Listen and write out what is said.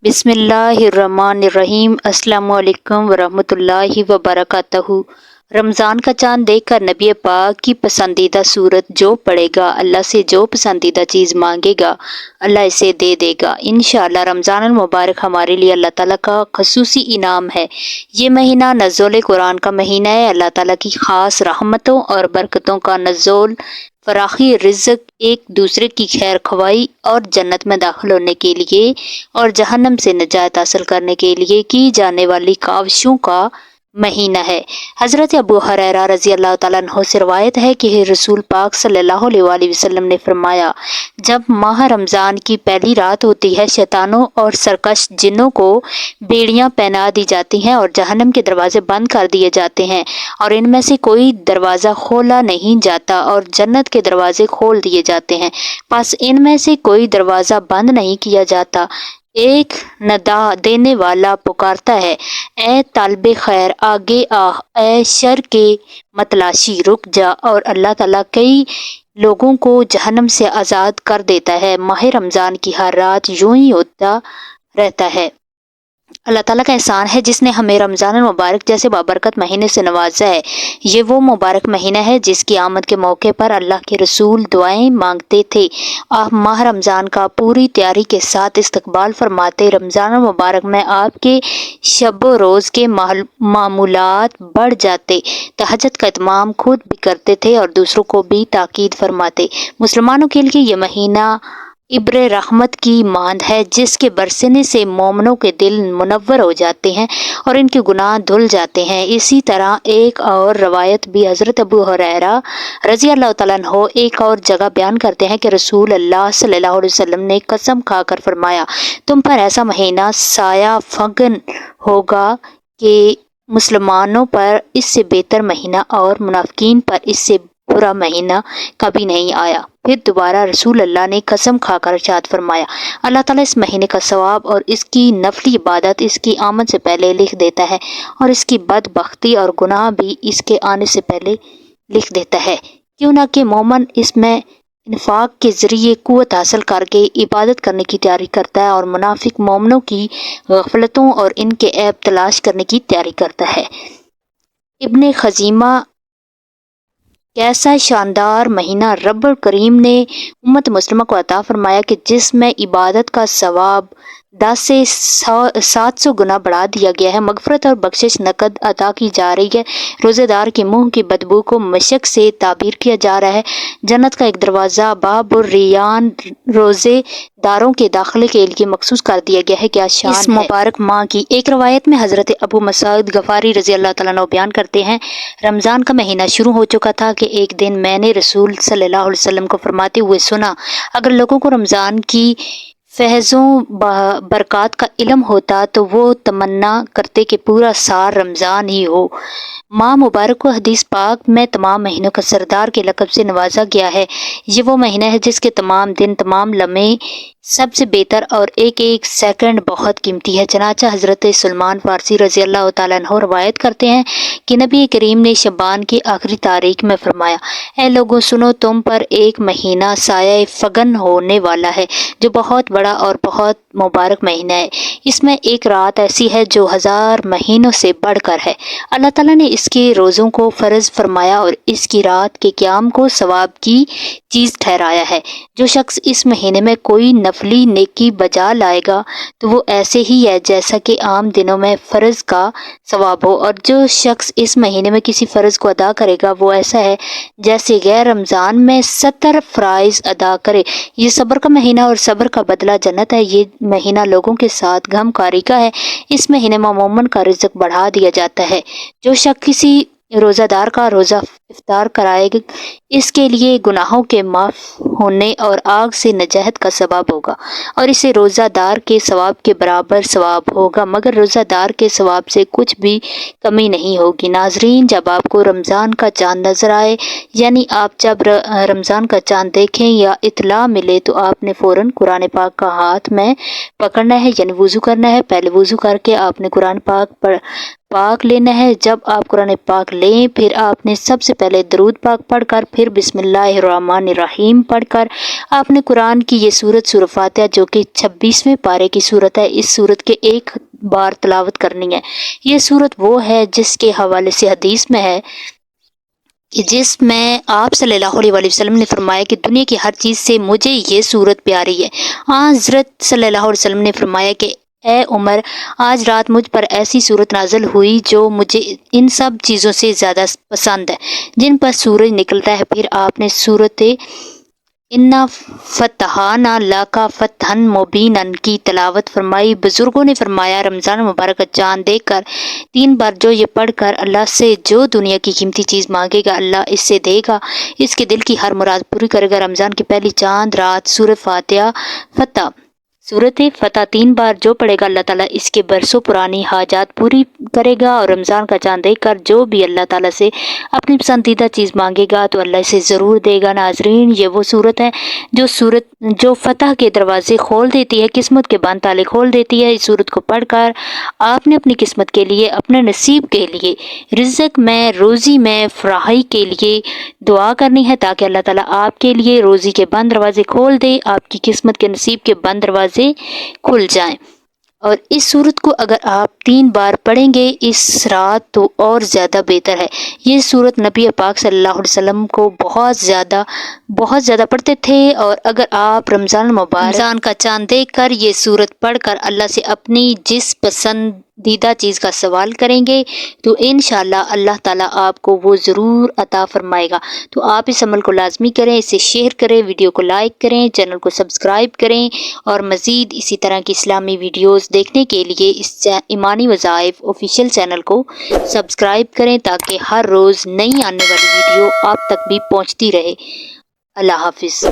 بسم اللہ الرحمن الرحیم۔ السلام علیکم ورحمۃ اللہ وبرکاتہ۔ رمضان کا چاند دیکھ کر نبی پاک کی پسندیدہ صورت جو پڑھے گا، اللہ سے جو پسندیدہ چیز مانگے گا، اللہ اسے دے دے گا انشاءاللہ۔ رمضان المبارک ہمارے لیے اللہ تعالیٰ کا خصوصی انعام ہے۔ یہ مہینہ نزول قرآن کا مہینہ ہے۔ اللہ تعالیٰ کی خاص رحمتوں اور برکتوں کا نزول، فراخی رزق، ایک دوسرے کی خیر خواہی اور جنت میں داخل ہونے کے لیے اور جہنم سے نجات حاصل کرنے کے لیے کی جانے والی کاوشوں کا مہینہ ہے۔ حضرت ابو ہریرہ رضی اللہ تعالیٰ عنہ سے روایت ہے کہ رسول پاک صلی اللہ علیہ وآلہ وسلم نے فرمایا، جب ماہ رمضان کی پہلی رات ہوتی ہے، شیطانوں اور سرکش جنوں کو بیڑیاں پہنا دی جاتی ہیں اور جہنم کے دروازے بند کر دیے جاتے ہیں اور ان میں سے کوئی دروازہ کھولا نہیں جاتا اور جنت کے دروازے کھول دیے جاتے ہیں، پس ان میں سے کوئی دروازہ بند نہیں کیا جاتا۔ ایک ندا دینے والا پکارتا ہے، اے طالب خیر آگے آ، اے شر کے متلاشی رک جا، اور اللہ تعالیٰ کئی لوگوں کو جہنم سے آزاد کر دیتا ہے۔ ماہ رمضان کی ہر رات یوں ہی ہوتا رہتا ہے۔ اللہ تعالیٰ کا احسان ہے جس نے ہمیں رمضان المبارک جیسے بابرکت مہینے سے نوازا ہے۔ یہ وہ مبارک مہینہ ہے جس کی آمد کے موقع پر اللہ کے رسول دعائیں مانگتے تھے۔ آپ ماہ رمضان کا پوری تیاری کے ساتھ استقبال فرماتے۔ رمضان المبارک میں آپ کے شب و روز کے معمولات بڑھ جاتے، تہجد کا اہتمام خود بھی کرتے تھے اور دوسروں کو بھی تاکید فرماتے۔ مسلمانوں کے لیے یہ مہینہ ابر رحمت کی مانند ہے جس کے برسنے سے مومنوں کے دل منور ہو جاتے ہیں اور ان کے گناہ دھل جاتے ہیں۔ اسی طرح ایک اور روایت بھی حضرت ابو ہریرہ رضی اللہ تعالیٰ عنہ ایک اور جگہ بیان کرتے ہیں کہ رسول اللہ صلی اللہ علیہ وسلم نے قسم کھا کر فرمایا، تم پر ایسا مہینہ سایہ فگن ہوگا کہ مسلمانوں پر اس سے بہتر مہینہ اور منافقین پر اس سے برا مہینہ کبھی نہیں آیا۔ پھر دوبارہ رسول اللہ نے قسم کھا کر ارشاد فرمایا، اللہ تعالیٰ اس مہینے کا ثواب اور اس کی نفلی عبادت اس کی آمد سے پہلے لکھ دیتا ہے اور اس کی بدبختی اور گناہ بھی اس کے آنے سے پہلے لکھ دیتا ہے، کیوں نہ کہ مومن اس میں انفاق کے ذریعے قوت حاصل کر کے عبادت کرنے کی تیاری کرتا ہے اور منافق مومنوں کی غفلتوں اور ان کے عیب تلاش کرنے کی تیاری کرتا ہے۔ ابن خزیمہ، کیسا شاندار مہینہ رب الکریم نے امت مسلمہ کو عطا فرمایا کہ جس میں عبادت کا ثواب 10 سے 700 گنا بڑھا دیا گیا ہے، مغفرت اور بخشش نقد عطا کی جا رہی ہے، روزے دار کے منہ کی بدبو کو مشک سے تعبیر کیا جا رہا ہے، جنت کا ایک دروازہ باب الریان روزے داروں کے داخلے کے لیے مخصوص کر دیا گیا ہے۔ کیا شان ہے اس مبارک ماہ کی۔ ایک روایت میں حضرت ابو مسعود غفاری رضی اللہ تعالیٰ عنہ بیان کرتے ہیں، رمضان کا مہینہ شروع ہو چکا تھا کہ ایک دن میں نے رسول صلی اللہ علیہ وسلم کو فرماتے ہوئے سنا، اگر لوگوں کو رمضان کی فیضوں برکات کا علم ہوتا تو وہ تمنا کرتے کہ پورا سال رمضان ہی ہو۔ ماہ مبارک کو حدیث پاک میں تمام مہینوں کا سردار کے لقب سے نوازا گیا ہے۔ یہ وہ مہینہ ہے جس کے تمام دن، تمام لمحے سب سے بہتر اور ایک ایک سیکنڈ بہت قیمتی ہے۔ چنانچہ حضرت سلمان فارسی رضی اللہ تعالیٰ عنہ روایت کرتے ہیں کہ نبی کریم نے شعبان کی آخری تاریخ میں فرمایا، اے لوگوں سنو، تم پر ایک مہینہ سایہ فگن ہونے والا ہے جو بہت بڑا اور بہت مبارک مہینہ ہے۔ اس میں ایک رات ایسی ہے جو 1000 مہینوں سے بڑھ کر ہے۔ اللہ تعالیٰ نے اس کے روزوں کو فرض فرمایا اور اس کی رات کے قیام کو ثواب کی چیز ٹھہرایا ہے۔ جو شخص اس مہینے میں کوئی نفلی نیکی بجا لائے گا تو وہ ایسے ہی ہے جیسا کہ عام دنوں میں فرض کا ثواب ہو، اور جو شخص اس مہینے میں کسی فرض کو ادا کرے گا وہ ایسا ہے جیسے غیر رمضان میں 70 فرائض ادا کرے۔ یہ صبر کا مہینہ اور صبر کا بدلہ جنت ہے۔ یہ مہینہ لوگوں کے ساتھ غم کاری کا ہے۔ اس مہینے میں مومن کا رزق بڑھا دیا جاتا ہے۔ جو شخص کسی روزہ دار کا روزہ افطار کرائے گا اس کے لیے گناہوں کے معاف ہونے اور آگ سے نجات کا ثواب ہوگا اور اسے روزہ دار کے ثواب کے برابر ثواب ہوگا، مگر روزہ دار کے ثواب سے کچھ بھی کمی نہیں ہوگی۔ ناظرین، جب آپ کو رمضان کا چاند نظر آئے، یعنی آپ جب رمضان کا چاند دیکھیں یا اطلاع ملے تو آپ نے فوراً قرآن پاک کا ہاتھ میں پکڑنا ہے، یعنی وضو کرنا ہے۔ پہلے وضو کر کے آپ نے قرآن پاک پاک لینا ہے۔ جب آپ قرآن پاک لیں پھر آپ نے سب سے پہلے درود پاک پڑھ کر پھر بسم اللہ الرحمن الرحیم پڑھ کر آپ نے قرآن کی یہ سورت سورہ فاتحہ جو کہ 26ویں پارے کی سورت ہے، اس سورت کے ایک بار تلاوت کرنی ہے۔ یہ سورت وہ ہے جس کے حوالے سے حدیث میں ہے کہ جس میں آپ صلی اللہ علیہ وآلہ وسلم نے فرمایا کہ دنیا کی ہر چیز سے مجھے یہ سورت پیاری ہے۔ حضرت صلی اللہ علیہ وسلم نے فرمایا کہ اے عمر، آج رات مجھ پر ایسی سورت نازل ہوئی جو مجھے ان سب چیزوں سے زیادہ پسند ہے جن پر سورج نکلتا ہے۔ پھر آپ نے سورت اِنَّا فَتَحْنَا لَكَ فَتْحًا مُبِینًا کی تلاوت فرمائی۔ بزرگوں نے فرمایا رمضان مبارک کا چاند دیکھ کر 3 بار جو یہ پڑھ کر اللہ سے جو دنیا کی قیمتی چیز مانگے گا اللہ اس سے دے گا، اس کے دل کی ہر مراد پوری کرے گا۔ رمضان کی پہلی چاند رات سورہ فاتحہ سورت فتح 3 بار جو پڑھے گا اللہ تعالیٰ اس کے برسوں پرانی حاجات پوری کرے گا، اور رمضان کا چاند دیکھ کر جو بھی اللہ تعالیٰ سے اپنی پسندیدہ چیز مانگے گا تو اللہ اسے ضرور دے گا۔ ناظرین، یہ وہ سورت ہے جو فتح کے دروازے کھول دیتی ہے، قسمت کے بند تالے کھول دیتی ہے۔ اس سورت کو پڑھ کر آپ نے اپنی قسمت کے لیے، اپنے نصیب کے لیے، رزق میں، روزی میں فراخی کے لیے دعا کرنی ہے تاکہ اللہ تعالیٰ آپ کے لیے روزی کے بند دروازے کھول دے، آپ کی قسمت کے نصیب کے بند دروازے کھل جائیں۔ اور اس سورت کو اگر آپ 3 بار پڑھیں گے اس رات تو اور زیادہ بہتر ہے۔ یہ سورت نبی پاک صلی اللہ علیہ وسلم کو بہت زیادہ پڑھتے تھے، اور اگر آپ رمضان کا چاند دیکھ کر یہ سورت پڑھ کر اللہ سے اپنی جس پسندیدہ چیز کا سوال کریں گے تو انشاءاللہ اللہ تعالیٰ آپ کو وہ ضرور عطا فرمائے گا۔ تو آپ اس عمل کو لازمی کریں، اسے شیئر کریں، ویڈیو کو لائک کریں، چینل کو سبسکرائب کریں، اور مزید اسی طرح کی اسلامی ویڈیوز دیکھنے کے لیے اس ایمانی وظائف آفیشیل چینل کو سبسکرائب کریں تاکہ ہر روز نئی آنے والی ویڈیو آپ تک بھی پہنچتی رہے۔ اللہ حافظ۔